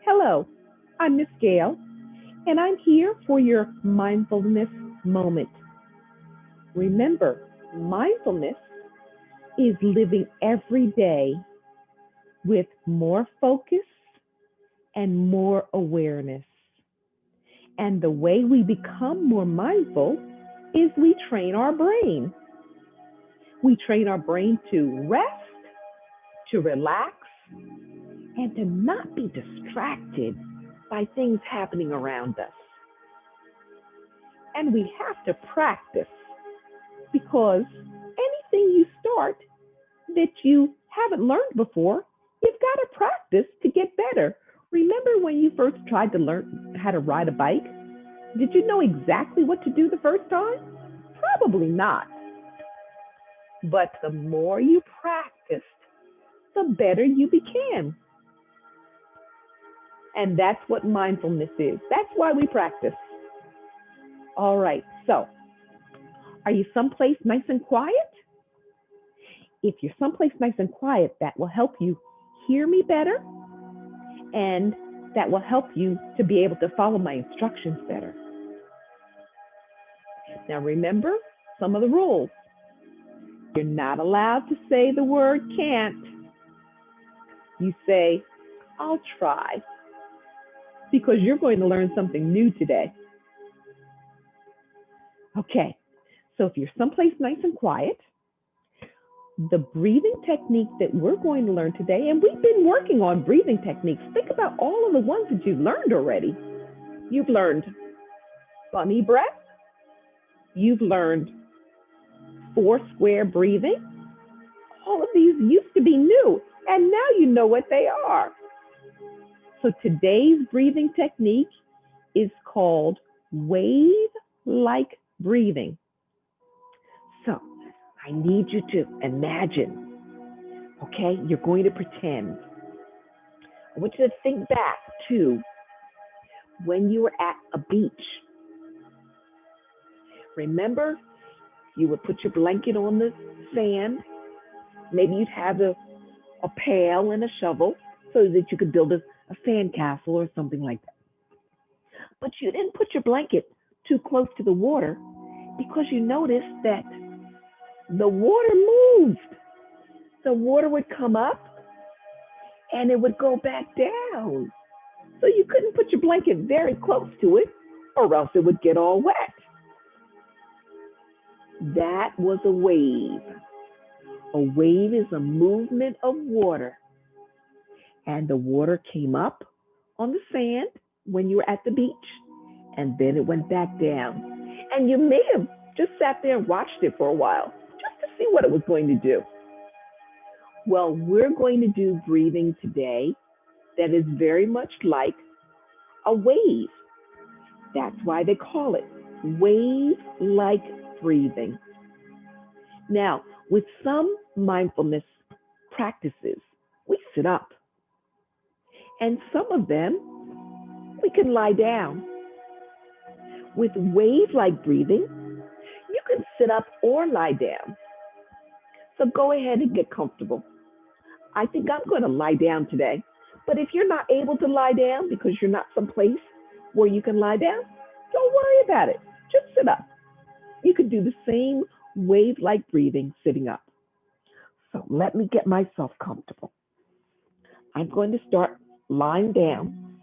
Hello, I'm Miss Gail, and I'm here for your mindfulness moment. Remember, mindfulness is living every day with more focus and more awareness. And the way we become more mindful is we train our brain. We train our brain to rest, to relax, and to not be distracted by things happening around us. And we have to practice because anything you start that you haven't learned before, you've got to practice to get better. Remember when you first tried to learn how to ride a bike? Did you know exactly what to do the first time? Probably not. But the more you practiced, the better you became. And that's what mindfulness is. That's why we practice. All right, so are you someplace nice and quiet? If you're someplace nice and quiet, that will help you hear me better and that will help you to be able to follow my instructions better. Now, remember some of the rules. You're not allowed to say the word can't. You say, I'll try, because you're going to learn something new today. Okay, so if you're someplace nice and quiet, the breathing technique that we're going to learn today, and we've been working on breathing techniques. Think about all of the ones that you've learned already. You've learned bunny breath. You've learned four square breathing. All of these used to be new, and now you know what they are. So today's breathing technique is called wave-like breathing. So I need you to imagine, okay? You're going to pretend. I want you to think back to when you were at a beach. Remember, you would put your blanket on the sand. Maybe you'd have a pail and a shovel so that you could build a sand castle or something like that. But you didn't put your blanket too close to the water because you noticed that the water moved. The water would come up and it would go back down. So you couldn't put your blanket very close to it or else it would get all wet. That was a wave. A wave is a movement of water. And the water came up on the sand when you were at the beach, and then it went back down. And you may have just sat there and watched it for a while, just to see what it was going to do. Well, we're going to do breathing today that is very much like a wave. That's why they call it wave-like breathing. Now, with some mindfulness practices, we sit up. And some of them, we can lie down. With wave-like breathing, you can sit up or lie down. So go ahead and get comfortable. I think I'm going to lie down today. But if you're not able to lie down because you're not someplace where you can lie down, don't worry about it. Just sit up. You could do the same wave-like breathing sitting up. So let me get myself comfortable. I'm going to start lying down.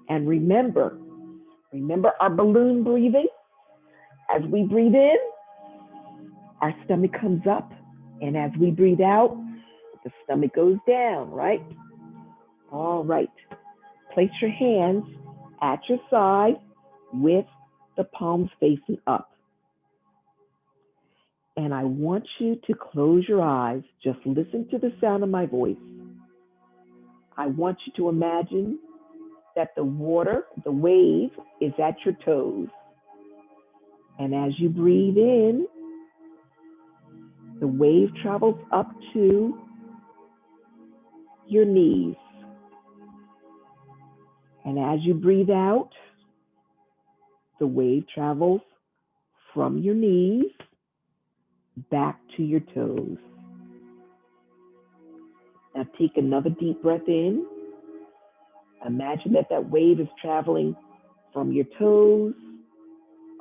And remember our balloon breathing? As we breathe in, our stomach comes up. And as we breathe out, the stomach goes down, right? All right. Place your hands at your side with the palms facing up. And I want you to close your eyes. Just listen to the sound of my voice. I want you to imagine that the water, the wave, is at your toes. And as you breathe in, the wave travels up to your knees. And as you breathe out, the wave travels from your knees back to your toes. Now take another deep breath in, Imagine that that wave is traveling from your toes,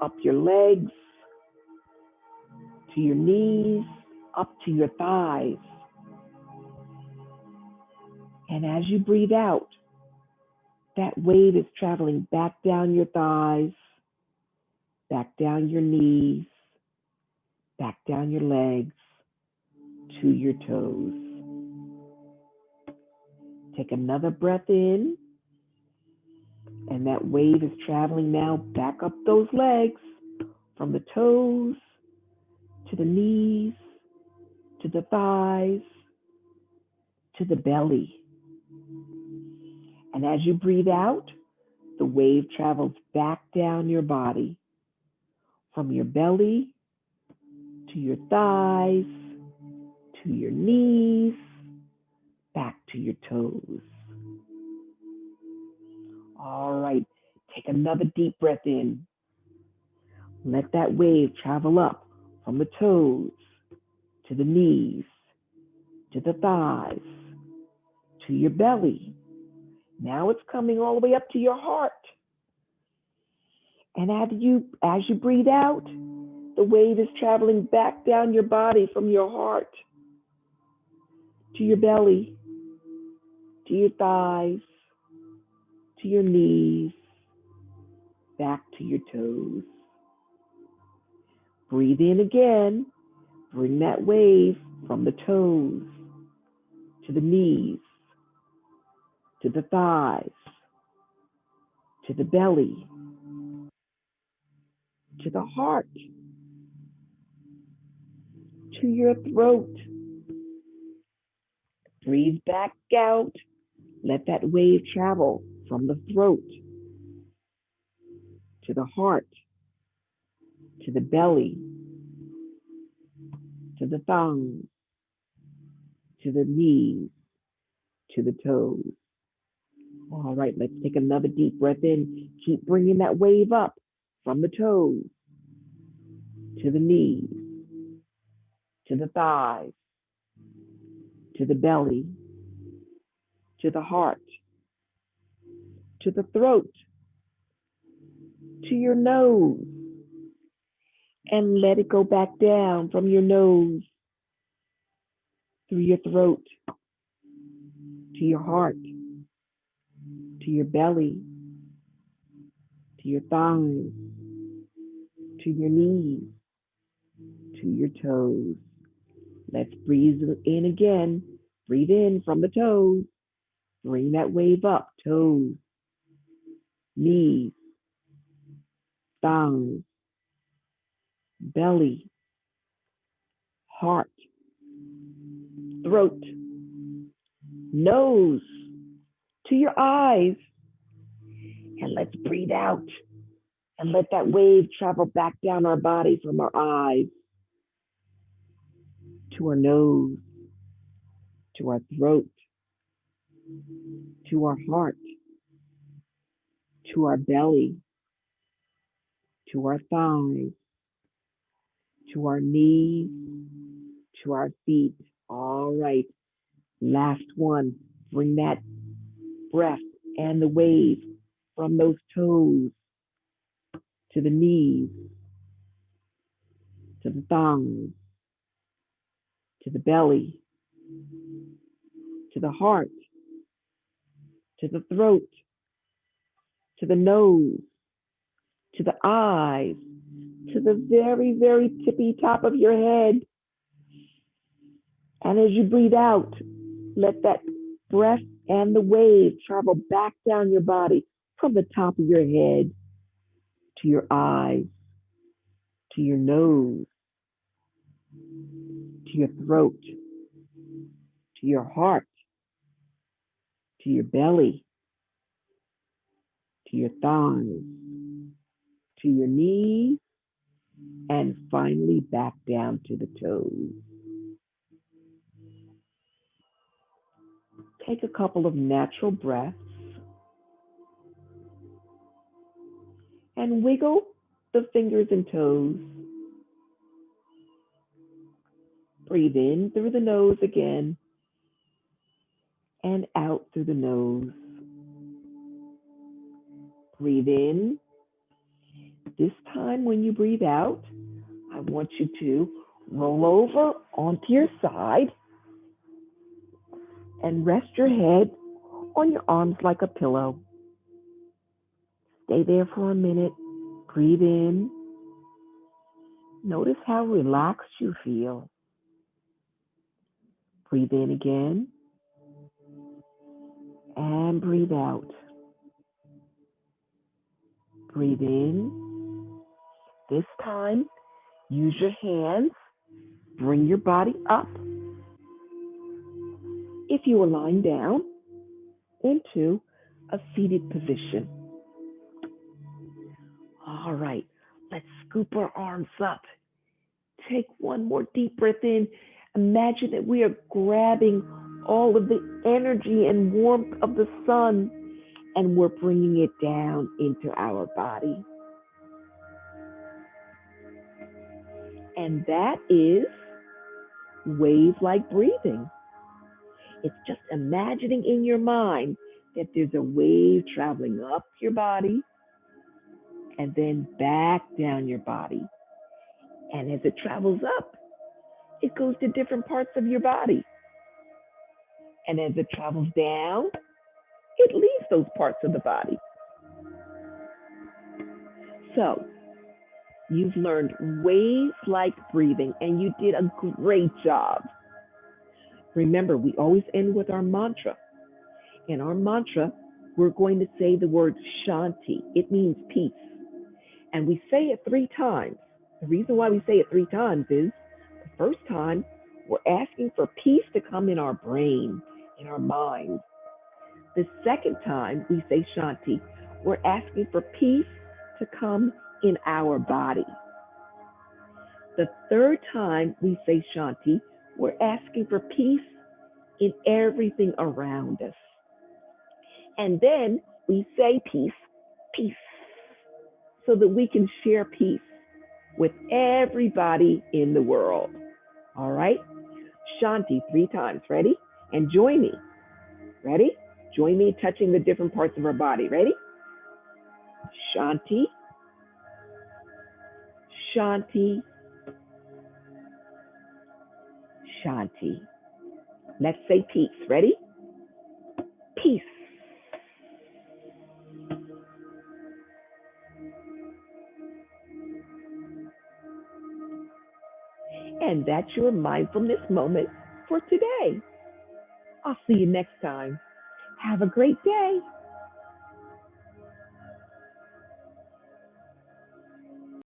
up your legs, to your knees, up to your thighs. And as you breathe out, that wave is traveling back down your thighs, back down your knees, back down your legs, to your toes. Take another breath in, and that wave is traveling now back up those legs, from the toes to the knees, to the thighs, to the belly. And as you breathe out, the wave travels back down your body, from your belly to your thighs, to your knees, back to your toes. All right, take another deep breath in. Let that wave travel up from the toes to the knees, to the thighs, to your belly. Now it's coming all the way up to your heart. And as you breathe out, the wave is traveling back down your body from your heart to your belly, to your thighs, to your knees, back to your toes. Breathe in again. Bring that wave from the toes to the knees, to the thighs, to the belly, to the heart, to your throat. Breathe back out. Let that wave travel from the throat to the heart, to the belly, to the thumbs, to the knees, to the toes. All right, let's take another deep breath in. Keep bringing that wave up from the toes to the knees, to the thighs, to the belly, to the heart, to the throat, to your nose, and let it go back down from your nose, through your throat, to your heart, to your belly, to your thighs, to your knees, to your toes. Let's breathe in again. Breathe in from the toes. Bring that wave up. Toes, knees, thighs, belly, heart, throat, nose, to your eyes. And let's breathe out and let that wave travel back down our body from our eyes to our nose, to our throat, to our heart, to our belly, to our thighs, to our knees, to our feet. All right. Last one. Bring that breath and the wave from those toes to the knees, to the thighs, to the belly, to the heart, to the throat, to the nose, to the eyes, to the very, very tippy top of your head. And as you breathe out, let that breath and the wave travel back down your body from the top of your head to your eyes, to your nose, to your throat, to your heart, to your belly, to your thighs, to your knees, and finally back down to the toes. Take a couple of natural breaths and wiggle the fingers and toes. Breathe in through the nose again and out through the nose. Breathe in. This time when you breathe out, I want you to roll over onto your side and rest your head on your arms like a pillow. Stay there for a minute. Breathe in. Notice how relaxed you feel. Breathe in again and breathe out. Breathe in. This time, use your hands. Bring your body up. If you are lying down, into a seated position. All right, let's scoop our arms up. Take one more deep breath in. Imagine that we are grabbing all of the energy and warmth of the sun and we're bringing it down into our body. And that is wave-like breathing. It's just imagining in your mind that there's a wave traveling up your body and then back down your body. And as it travels up, it goes to different parts of your body. And as it travels down, it leaves those parts of the body. So, you've learned wave-like breathing, and you did a great job. Remember, we always end with our mantra. In our mantra, we're going to say the word Shanti. It means peace. And we say it 3 times. The reason why we say it 3 times is the first time, we're asking for peace to come in our brain, in our mind. The second time we say Shanti, we're asking for peace to come in our body. The third time we say Shanti, we're asking for peace in everything around us. And then we say peace, peace, so that we can share peace with everybody in the world. All right? Shanti 3 times. Ready? And join me. Ready? Join me touching the different parts of our body. Ready? Shanti, Shanti, Shanti. Let's say peace. Ready? Peace. And that's your mindfulness moment for today. I'll see you next time. Have a great day.